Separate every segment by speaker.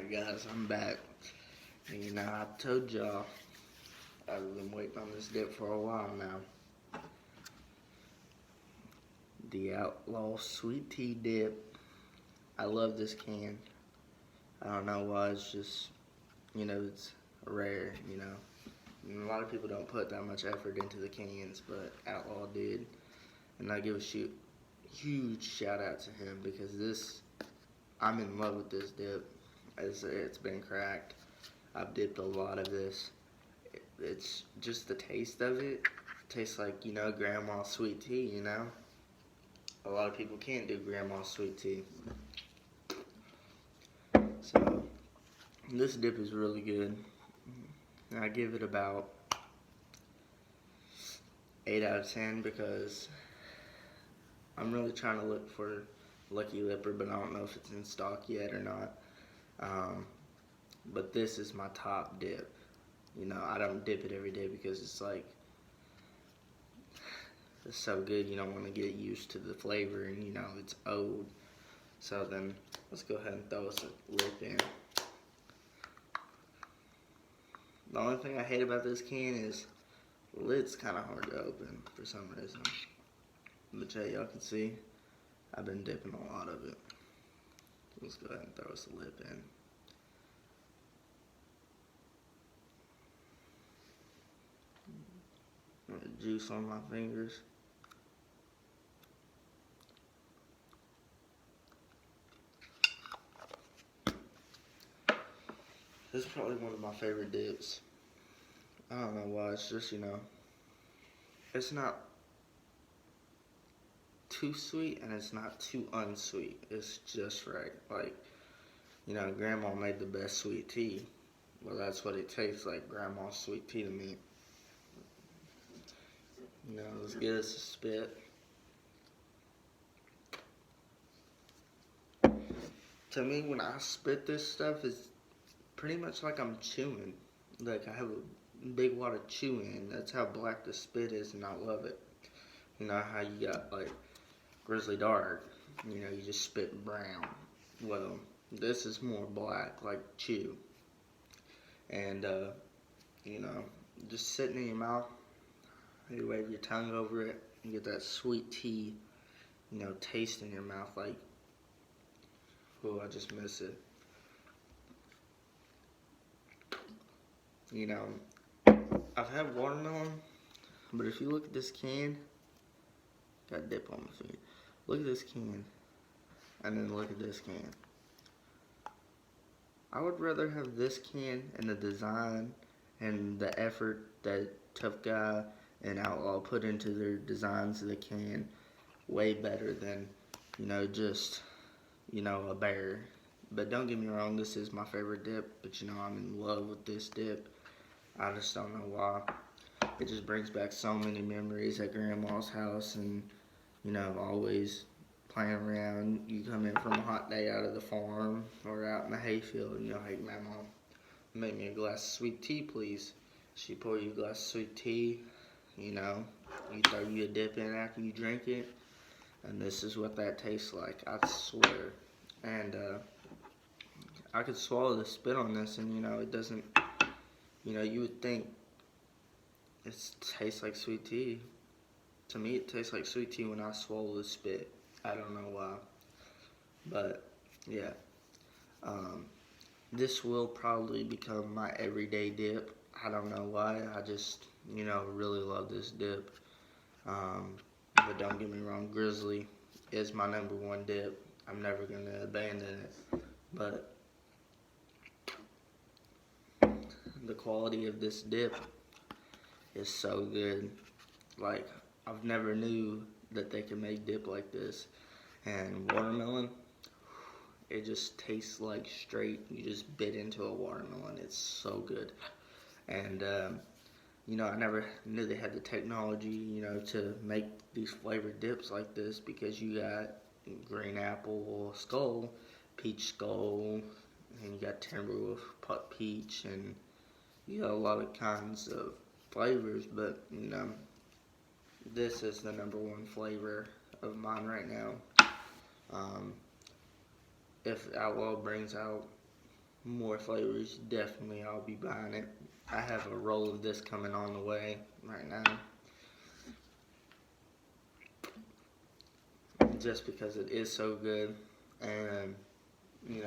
Speaker 1: Alright guys, I'm back. And you know, I told y'all I've been waiting on this dip for a while now. The Outlaw Sweet Tea Dip. I love this can. I don't know why, it's just, it's rare, And a lot of people don't put that much effort into the cans, but Outlaw did. And I give a huge shout out to him because I'm in love with this dip. It's been cracked. I've dipped a lot of this. It's just the taste of it. Tastes like, grandma's sweet tea, A lot of people can't do grandma's sweet tea. So, this dip is really good. I give it about 8 out of 10 because I'm really trying to look for Lucky Lipper, but I don't know if it's in stock yet or not. But this is my top dip. I don't dip it every day because it's so good you don't want to get used to the flavor, and it's old. So then let's go ahead and throw us a lip in. The only thing I hate about this can is the lid's kind of hard to open for some reason. But yeah, y'all can see I've been dipping a lot of it. Let's go ahead and throw us a lip in. Juice on my fingers. This is probably one of my favorite dips. I don't know why, it's just, it's not too sweet and it's not too unsweet. It's just right. Grandma made the best sweet tea. Well, that's what it tastes like, grandma's sweet tea to me. Let's get us a spit. To me, when I spit this stuff, it's pretty much like I'm chewing. Like I have a big wad of chewing. That's how black the spit is, and I love it. How you got Grizzly Dark, you just spit brown. Well, this is more black, like chew. And, just sitting in your mouth, you wave your tongue over it, and get that sweet tea, taste in your mouth, oh, I just miss it. I've had watermelon, but if you look at this can, got dip on my feet. Look at this can, and then look at this can. I would rather have this can and the design and the effort that Tough Guy and Outlaw put into their designs of the can way better than, just, a bear. But don't get me wrong, this is my favorite dip, but I'm in love with this dip. I just don't know why. It just brings back so many memories at Grandma's house, and always playing around. You come in from a hot day out of the farm or out in the hayfield, and hey, Mama, make me a glass of sweet tea, please. She pour you a glass of sweet tea, you throw you a dip in after you drink it, and this is what that tastes like, I swear. And I could swallow the spit on this, and it doesn't, you would think it tastes like sweet tea. To me, it tastes like sweet tea when I swallow the spit. I don't know why. But, yeah. This will probably become my everyday dip. I don't know why. I just, really love this dip. But don't get me wrong, Grizzly is my #1 dip. I'm never going to abandon it. But the quality of this dip is so good. I've never knew that they could make dip like this. And watermelon, it just tastes like straight, you just bit into a watermelon. It's so good. And, I never knew they had the technology, to make these flavored dips like this, because you got green apple skull, peach skull, and you got Timberwolf peach, and you got a lot of kinds of flavors, but, this is the #1 flavor of mine right now. If Outlaw brings out more flavors, definitely I'll be buying it. I have a roll of this coming on the way right now, just because it is so good. And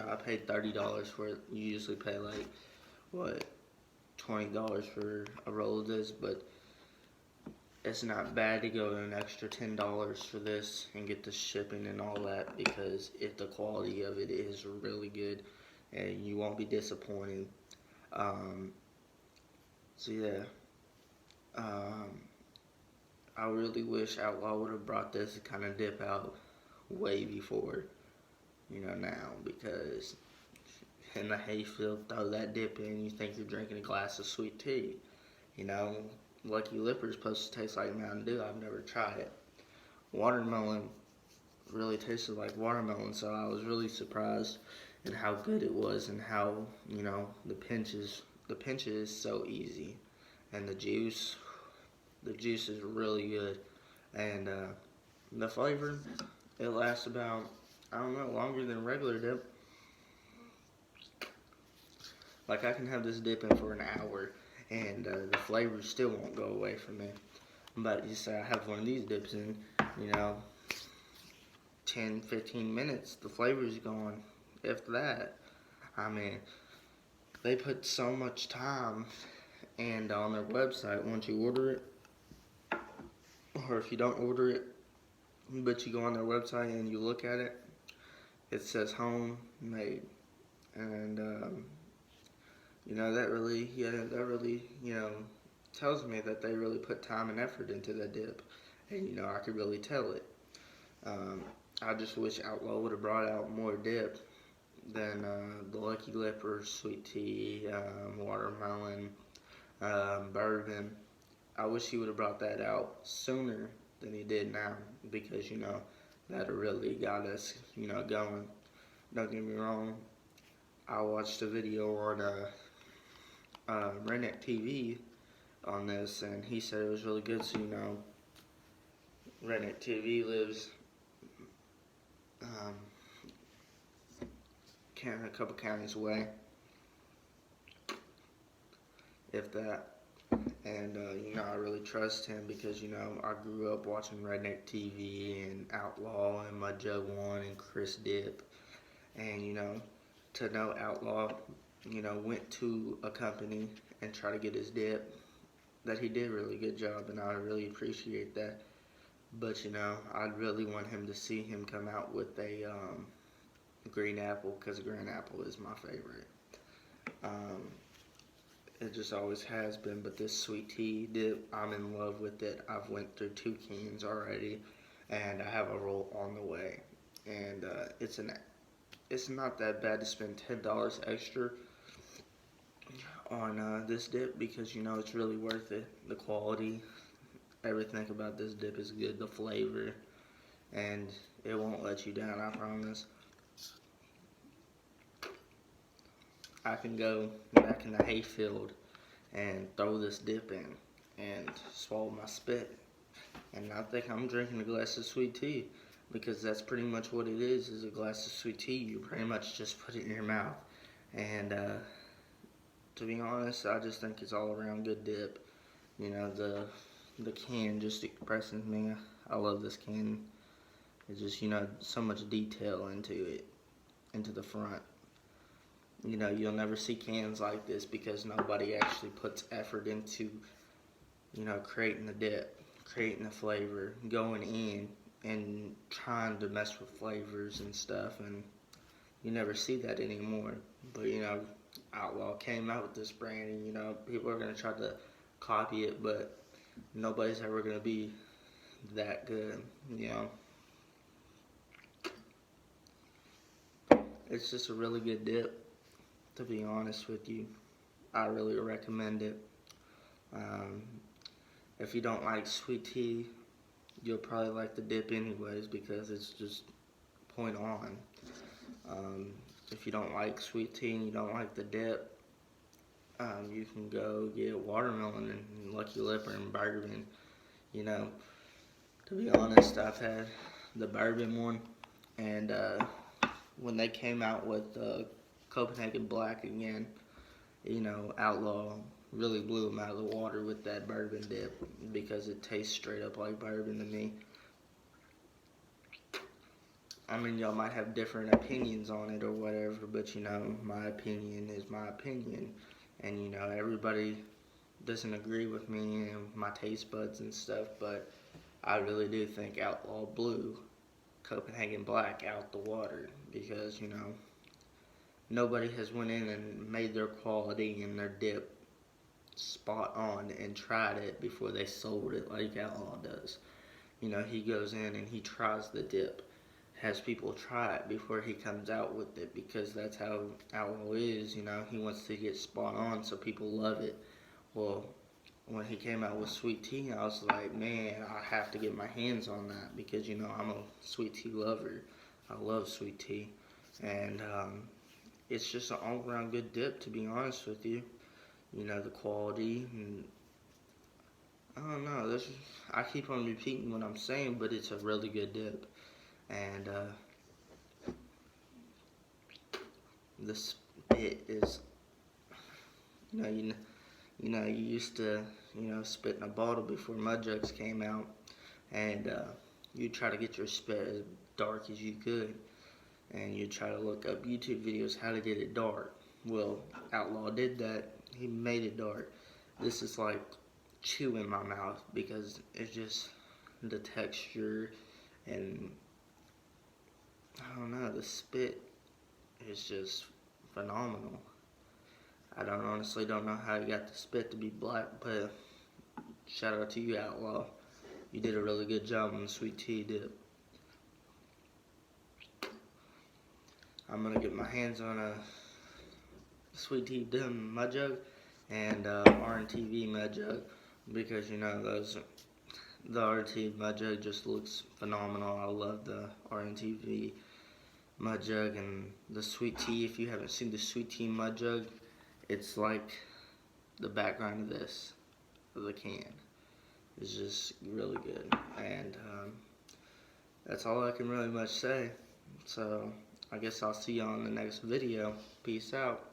Speaker 1: I paid $30 for it. You usually pay like what, $20 for a roll of this, but it's not bad to go an extra $10 for this and get the shipping and all that, because the quality of it is really good and you won't be disappointed. Um, so yeah, um, I really wish Outlaw would have brought this kind of dip out way before, now, because in the hayfield, throw that dip in, you think you're drinking a glass of sweet tea. You know, Lucky Lipper's supposed to taste like Mountain Dew. I've never tried it. Watermelon really tasted like watermelon, so I was really surprised at how good it was and how, the pinch is so easy. And the juice is really good. And the flavor, it lasts about, I don't know, longer than regular dip. Like, I can have this dip in for an hour, and the flavor still won't go away from me. But you say I have one of these dips in, you know, 10, 15 minutes, the flavor's gone. If that, I mean, they put so much time, and on their website, once you order it, or if you don't order it, but you go on their website and you look at it, it says homemade. And, that really, tells me that they really put time and effort into that dip. And, I could really tell it. I just wish Outlaw would have brought out more dip than the Lucky Lipper, sweet tea, watermelon, bourbon. I wish he would have brought that out sooner than he did now, because, that really got us, going. Don't get me wrong, I watched a video on Redneck TV on this, and he said it was really good. So, Redneck TV lives um, a couple counties away, if that. And, I really trust him because, I grew up watching Redneck TV and Outlaw and Mud Jug One and Chris Dip. And, to know Outlaw, went to a company and try to get his dip, that he did a really good job, and I really appreciate that. But, I'd really want him to see him come out with a green apple, because green apple is my favorite. It just always has been, but this sweet tea dip, I'm in love with it. I've went through 2 cans already, and I have a roll on the way. And it's not that bad to spend $10 extra on this dip, because it's really worth it. The quality, everything about this dip is good. The flavor, and it won't let you down, I promise. I can go back in the hayfield and throw this dip in and swallow my spit and not think I'm drinking a glass of sweet tea, because that's pretty much what it is a glass of sweet tea. You pretty much just put it in your mouth. And to be honest, I just think it's all around good dip. The can just expresses me. I love this can. It's just, so much detail into it, into the front. You'll never see cans like this, because nobody actually puts effort into, creating the dip, creating the flavor, going in and trying to mess with flavors and stuff, and you never see that anymore. But, Outlaw came out with this brand, and, people are going to try to copy it, but nobody's ever going to be that good, It's just a really good dip, to be honest with you. I really recommend it. If you don't like sweet tea, you'll probably like the dip anyways, because it's just point on. If you don't like sweet tea and you don't like the dip, you can go get watermelon and Lucky Lipper and bourbon. To be honest, I've had the bourbon one, and when they came out with Copenhagen Black again. You know, Outlaw really blew him out of the water with that bourbon dip because it tastes straight up like bourbon to me. I mean, y'all might have different opinions on it or whatever, but you know, my opinion is my opinion. And you know, everybody doesn't agree with me and my taste buds and stuff, but I really do think Outlaw blew Copenhagen Black out the water because, you know, nobody has went in and made their quality and their dip spot on and tried it before they sold it like Outlaw does. You know, he goes in and he tries the dip, has people try it before he comes out with it because that's how Outlaw is. You know, he wants to get spot on so people love it. Well, when he came out with sweet tea, I was like, man, I have to get my hands on that because, you know, I'm a sweet tea lover. I love sweet tea. And it's just an all-around good dip, to be honest with you. You know, the quality, and I don't know, I keep on repeating what I'm saying, but it's a really good dip. And the spit is, you know, you used to, you know, spit in a bottle before mud jugs came out, and you try to get your spit as dark as you could, and you try to look up YouTube videos how to get it dark. Well, Outlaw did that. He made it dark. This is like chew in my mouth because it's just the texture and I don't know, the spit is just phenomenal. I honestly don't know how you got the spit to be black, but shout out to you, Outlaw. You did a really good job on the sweet tea dip. I'm gonna get my hands on a sweet tea dip mud jug and R&TV mud jug because you know the R&TV mud jug just looks phenomenal. I love the R&TV mud jug and the sweet tea. If you haven't seen the sweet tea mud jug, it's like the background of this, of the can. It's just really good, and that's all I can really much say. So I guess I'll see you on the next video. Peace out.